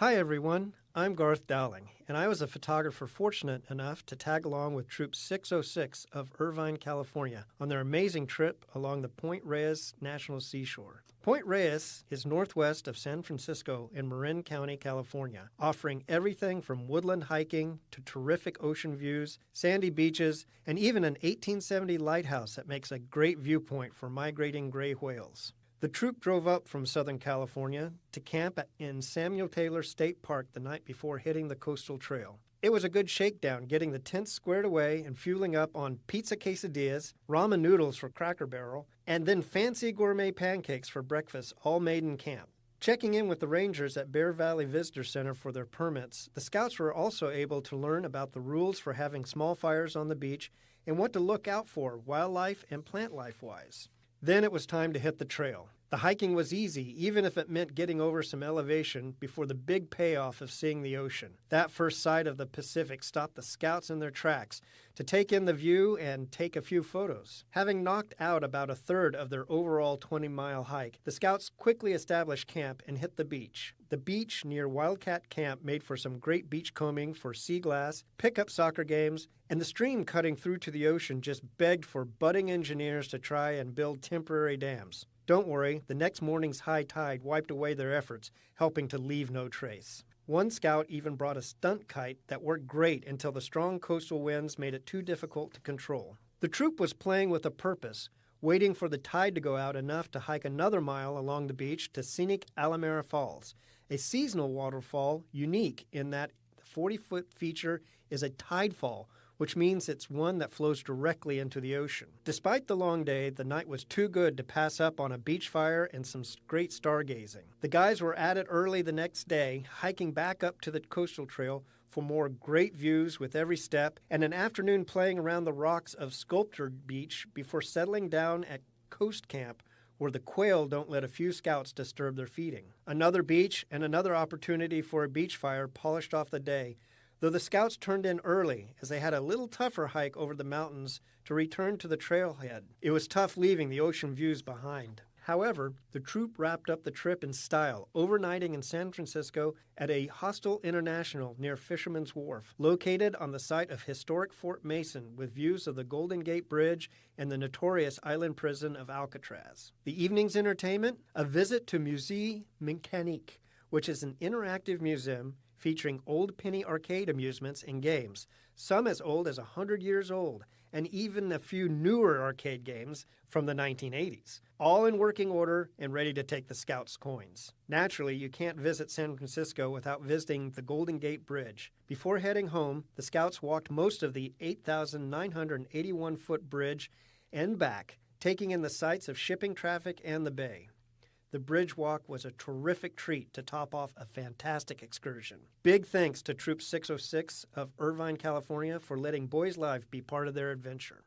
Hi everyone, I'm Garth Dowling, and I was a photographer fortunate enough to tag along with Troop 606 of Irvine, California on their amazing trip along the Point Reyes National Seashore. Point Reyes is northwest of San Francisco in Marin County, California, offering everything from woodland hiking to terrific ocean views, sandy beaches, and even an 1870 lighthouse that makes a great viewpoint for migrating gray whales. The troop drove up from Southern California to camp in Samuel Taylor State Park the night before hitting the coastal trail. It was a good shakedown getting the tents squared away and fueling up on pizza quesadillas, ramen noodles for Cracker Barrel, and then fancy gourmet pancakes for breakfast, all made in camp. Checking in with the rangers at Bear Valley Visitor Center for their permits, the scouts were also able to learn about the rules for having small fires on the beach and what to look out for wildlife and plant life-wise. Then it was time to hit the trail. The hiking was easy, even if it meant getting over some elevation before the big payoff of seeing the ocean. That first sight of the Pacific stopped the scouts in their tracks to take in the view and take a few photos. Having knocked out about a third of their overall 20-mile hike, the scouts quickly established camp and hit the beach. The beach near Wildcat Camp made for some great beachcombing for sea glass, pickup soccer games, and the stream cutting through to the ocean just begged for budding engineers to try and build temporary dams. Don't worry, the next morning's high tide wiped away their efforts, helping to leave no trace. One scout even brought a stunt kite that worked great until the strong coastal winds made it too difficult to control. The troop was playing with a purpose, waiting for the tide to go out enough to hike another mile along the beach to scenic Alamara Falls, a seasonal waterfall unique in that the 40-foot feature is a tide fall, which means it's one that flows directly into the ocean. Despite the long day, the night was too good to pass up on a beach fire and some great stargazing. The guys were at it early the next day, hiking back up to the coastal trail for more great views with every step, and an afternoon playing around the rocks of Sculptured Beach before settling down at Coast Camp, where the quail don't let a few scouts disturb their feeding. Another beach and another opportunity for a beach fire polished off the day, though the scouts turned in early as they had a little tougher hike over the mountains to return to the trailhead. It was tough leaving the ocean views behind. However, the troop wrapped up the trip in style, overnighting in San Francisco at a Hostel International near Fisherman's Wharf, located on the site of historic Fort Mason with views of the Golden Gate Bridge and the notorious island prison of Alcatraz. The evening's entertainment? A visit to Musée Mécanique, which is an interactive museum featuring old penny arcade amusements and games, some as old as 100 years old, and even a few newer arcade games from the 1980s, all in working order and ready to take the scouts' coins. Naturally, you can't visit San Francisco without visiting the Golden Gate Bridge. Before heading home, the scouts walked most of the 8,981-foot bridge and back, taking in the sights of shipping traffic and the bay. The bridge walk was a terrific treat to top off a fantastic excursion. Big thanks to Troop 606 of Irvine, California for letting Boys Live be part of their adventure.